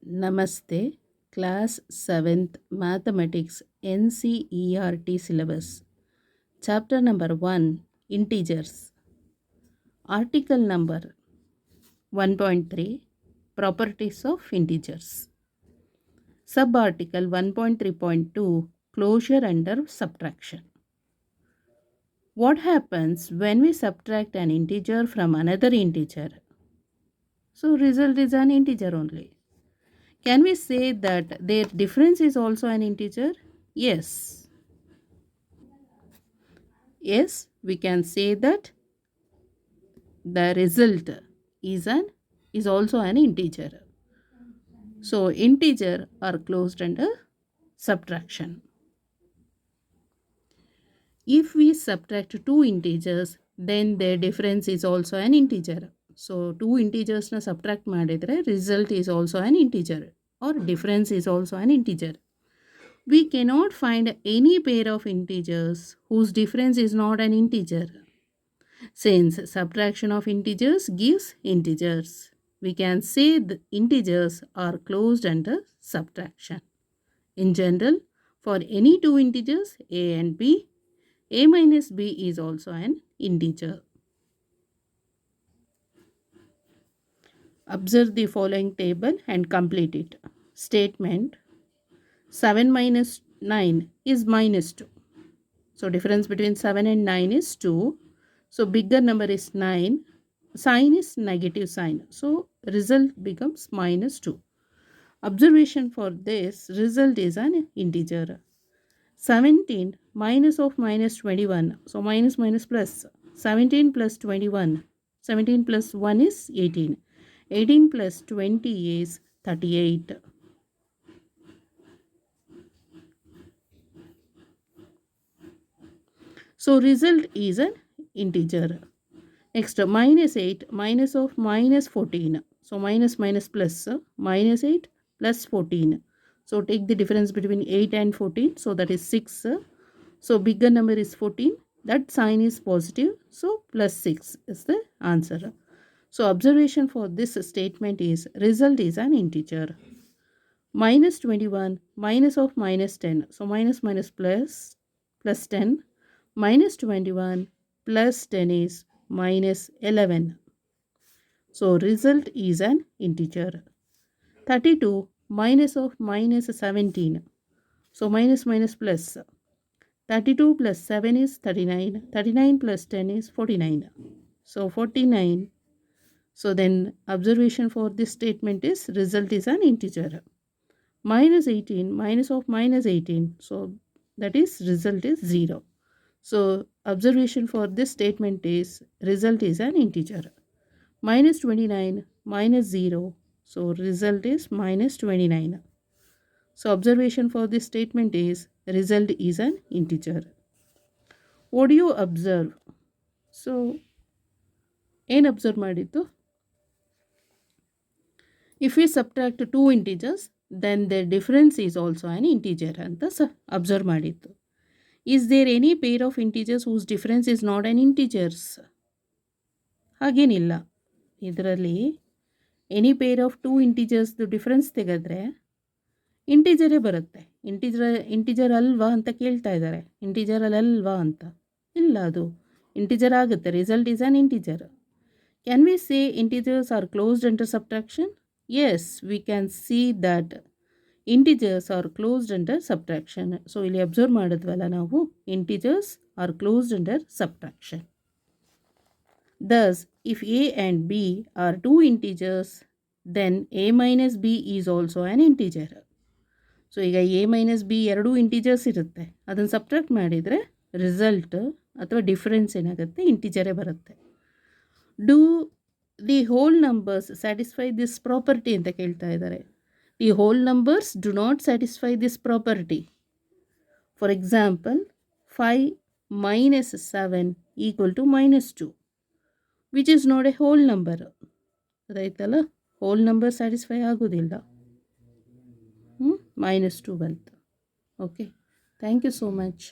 Namaste, Class 7th Mathematics NCERT syllabus. Chapter number 1 Integers. Article number 1.3 Properties of Integers. Subarticle 1.3.2 Closure under subtraction. What happens when we subtract an integer from another integer? So, result is an integer only. Can we say that their difference is also an integer? Yes. Yes, we can say that the result is also an integer. So integer are closed under subtraction. If we subtract two integers, then their difference is also an integer. So two integers na subtract ಮಾಡಿದ್ರೆ result is also an integer or difference is also an integer. We cannot find any pair of integers whose difference is not an integer. Since subtraction of integers gives integers, we can say the integers are closed under subtraction. In general, for any two integers a and b, a minus b is also an integer. Observe the following table and complete it. Statement: 7 minus 9 is minus 2. So difference between 7 and 9 is 2. So bigger number is 9. Sign is negative sign. So result becomes minus 2. Observation for this result is an integer. 17 minus of minus 21. So minus minus plus. 17 plus 21. 17 plus 1 is 18. 18 plus 20 is 38. So result is an integer. Next, minus 8, minus of minus 14. So minus minus plus, minus 8 plus 14. So take the difference between 8 and 14. So that is 6. So bigger number is 14. That sign is positive. So plus 6 is the answer. So observation for this statement is result is an integer. Minus 21, minus of minus 10. So minus minus plus, plus 10. Minus 21 plus 10 is minus 11. So result is an integer. 32 minus of minus 17. So minus minus plus. 32 plus 7 is 39. 39 plus 10 is 49. So 49. So then observation for this statement is result is an integer. Minus 18 minus of minus 18. So that is result is 0. So observation for this statement is result is an integer. Minus 29 minus 0. So result is minus 29. So observation for this statement is result is an integer. What do you observe? So ಏನು observe ಮಾಡಿದ್ದು? If we subtract two integers, then their difference is also an integer ಅಂತ observe ಮಾಡಿದ್ದು. Is there any pair of integers whose difference is not an integers? ಹಾಗೇನಿಲ್ಲ. ಇದರಲ್ಲಿ any pair of two ಇಂಟಿಜರ್ಸ್ದು difference ತೆಗೆದ್ರೆ ಇಂಟಿಜರೇ ಬರುತ್ತೆ. Integer ಅಲ್ವಾ ಅಂತ ಕೇಳ್ತಾ ಇದ್ದಾರೆ. ಇಂಟಿಜರಲ್ಲಿ ಅಲ್ವಾ ಅಂತ. ಇಲ್ಲ, ಅದು ಇಂಟಿಜರ್ ಆಗುತ್ತೆ. Result is an integer. Can we say integers are closed under subtraction? Yes, we can see that integers are closed under subtraction. So ಇಲ್ಲಿ ಅಬ್ಸರ್ವ್ ಮಾಡಿದ್ವಲ್ಲ ನಾವು, integers are closed under subtraction. Thus, if a and b are two integers, then a minus b is also an integer. So ಈಗ a minus B ಎರಡೂ integers ಇರುತ್ತೆ. ಅದನ್ನು subtract ಮಾಡಿದರೆ result ಅಥವಾ difference ಏನಾಗುತ್ತೆ, ಇಂಟಿಜರೇ ಬರುತ್ತೆ. Do the whole numbers satisfy this property ಅಂತ ಕೇಳ್ತಾ ಇದ್ದಾರೆ. The whole numbers do not satisfy this property. For example, 5 minus 7 equal to minus 2. Which is not a whole number. ಅದಾಯ್ತಲ್ಲ, ಹೋಲ್ ನಂಬರ್ ಸ್ಯಾಟಿಸ್ಫೈ ಆಗೋದಿಲ್ಲ. -2 ಬಂತು. Okay, thank you so much.